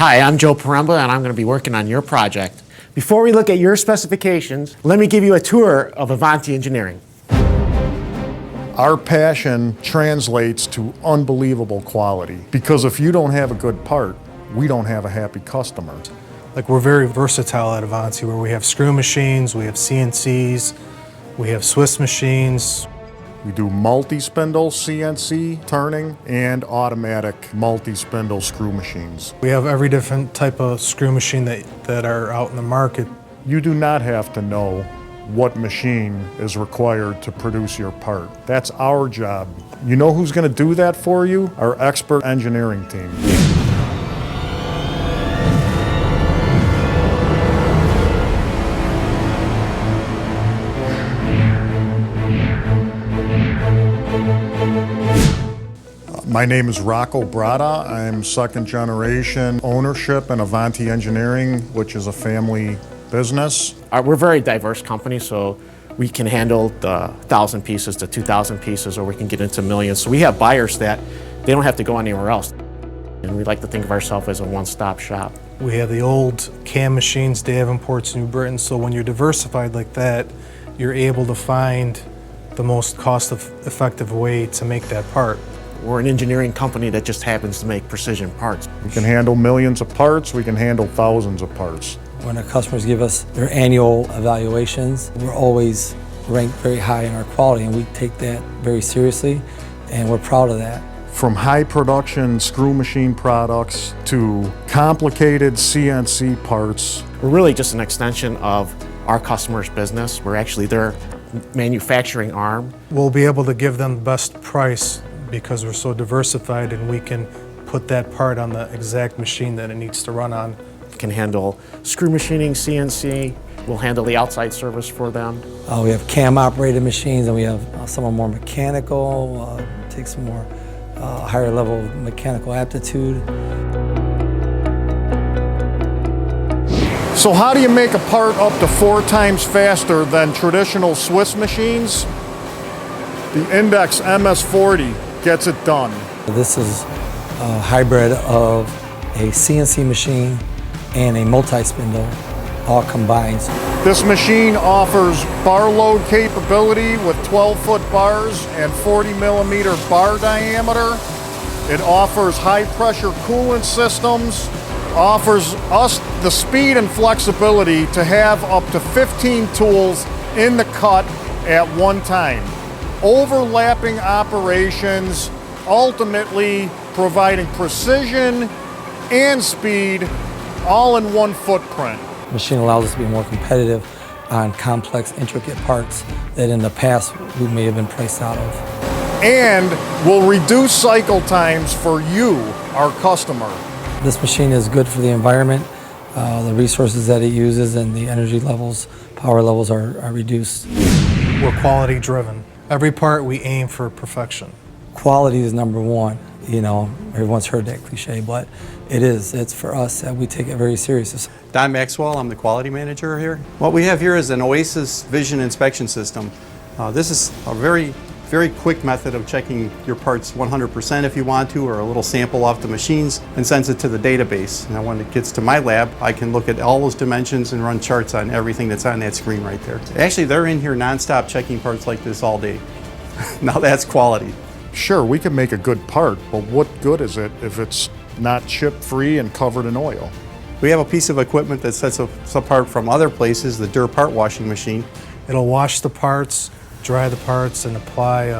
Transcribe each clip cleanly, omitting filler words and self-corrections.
Hi, I'm Joe Poremba, and I'm going to be working on your project. Before we look at your specifications, let me give you a tour of Avanti Engineering. Our passion translates to unbelievable quality, because if you don't have a good part, we don't have a happy customer. Like, we're very versatile at Avanti, where we have screw machines, we have CNCs, we have Swiss machines. We do multi-spindle CNC turning and automatic multi-spindle screw machines. We have every different type of screw machine that are out in the market. You do not have to know what machine is required to produce your part. That's our job. You know who's going to do that for you? Our expert engineering team. My name is Rocco Brada. I'm second generation ownership in Avanti Engineering, which is a family business. We're a very diverse company, so we can handle the 1,000 pieces to 2,000 pieces, or we can get into millions. So we have buyers that they don't have to go anywhere else. And we like to think of ourselves as a one-stop shop. We have the old CAM machines, Davenports, New Britain, so when you're diversified like that, you're able to find the most cost-effective way to make that part. We're an engineering company that just happens to make precision parts. We can handle millions of parts, we can handle thousands of parts. When our customers give us their annual evaluations, we're always ranked very high in our quality, and we take that very seriously, and we're proud of that. From high production screw machine products to complicated CNC parts. We're really just an extension of our customers' business. We're actually their manufacturing arm. We'll be able to give them the best price because we're so diversified, and we can put that part on the exact machine that it needs to run on. Can handle screw machining, CNC. We'll handle the outside service for them. We have CAM operated machines, and we have some are more mechanical, take some more higher level of mechanical aptitude. So how do you make a part up to 4 times faster than traditional Swiss machines? The Index MS40 gets it done. This is a hybrid of a CNC machine and a multi-spindle, all combined. This machine offers bar load capability with 12-foot bars and 40-millimeter bar diameter. It offers high-pressure coolant systems, offers us the speed and flexibility to have up to 15 tools in the cut at one time. Overlapping operations, ultimately providing precision and speed all in one footprint. The machine allows us to be more competitive on complex, intricate parts that in the past we may have been priced out of. And will reduce cycle times for you, our customer. This machine is good for the environment. The resources that it uses and the energy levels, power levels are reduced. We're quality driven. Every part we aim for perfection. Quality is number one. You know, everyone's heard that cliche, but it is. It's for us that we take it very serious. Don Maxwell, I'm the quality manager here. What we have here is an Oasis vision inspection system. This is a very quick method of checking your parts 100% if you want to, or a little sample off the machines, and sends it to the database. Now when it gets to my lab, I can look at all those dimensions and run charts on everything that's on that screen right there. Actually, they're in here nonstop checking parts like this all day. Now that's quality. Sure, we can make a good part, but what good is it if it's not chip-free and covered in oil? We have a piece of equipment that sets us apart from other places, the Durr part washing machine. It'll wash the parts, dry the parts, and apply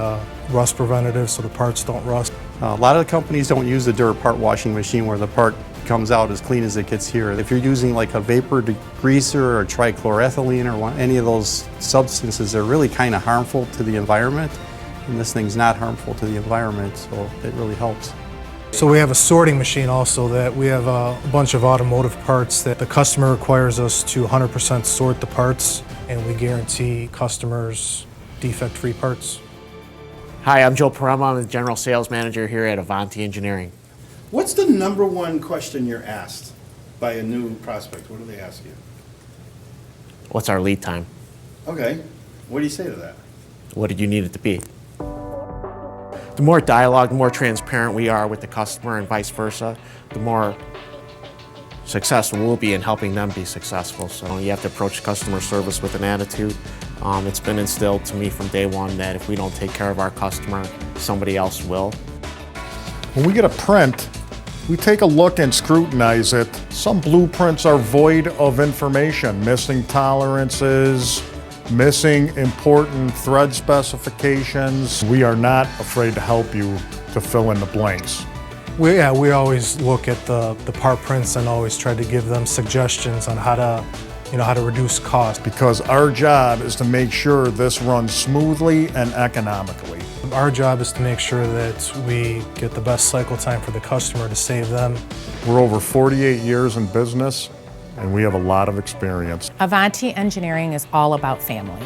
rust preventative so the parts don't rust. A lot of the companies don't use the Durr part washing machine where the part comes out as clean as it gets here. If you're using like a vapor degreaser or trichloroethylene or any of those substances, they're really kind of harmful to the environment. And this thing's not harmful to the environment, so it really helps. So we have a sorting machine also, that we have a bunch of automotive parts that the customer requires us to 100% sort the parts, and we guarantee customers defect-free parts. Hi, I'm Joe Poremba. I'm the General Sales Manager here at Avanti Engineering. What's the number one question you're asked by a new prospect? What do they ask you? What's our lead time? Okay, what do you say to that? What did you need it to be? The more dialogue, the more transparent we are with the customer and vice versa, the more success will be in helping them be successful. So you have to approach customer service with an attitude. It's been instilled to me from day one that if we don't take care of our customer, somebody else will. When we get a print, we take a look and scrutinize it. Some blueprints are void of information, missing tolerances, missing important thread specifications. We are not afraid to help you to fill in the blanks. We always look at the part prints and always try to give them suggestions on how to reduce cost. Because our job is to make sure this runs smoothly and economically. Our job is to make sure that we get the best cycle time for the customer to save them. We're over 48 years in business, and we have a lot of experience. Avanti Engineering is all about family.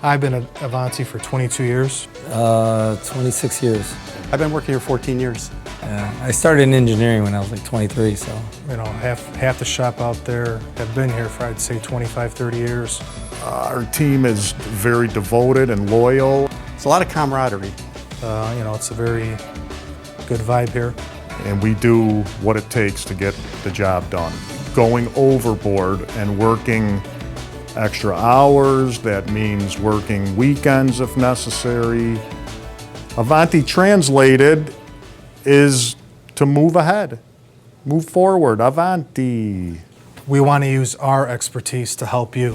I've been at Avanti for 22 years. 26 years. I've been working here 14 years. I started in engineering when I was like 23, so. Half the shop out there have been here for, I'd say, 25, 30 years. Our team is very devoted and loyal. It's a lot of camaraderie. It's a very good vibe here. And we do what it takes to get the job done. Going overboard and working extra hours, that means working weekends if necessary. Avanti translated is to move ahead, move forward, avanti. We want to use our expertise to help you.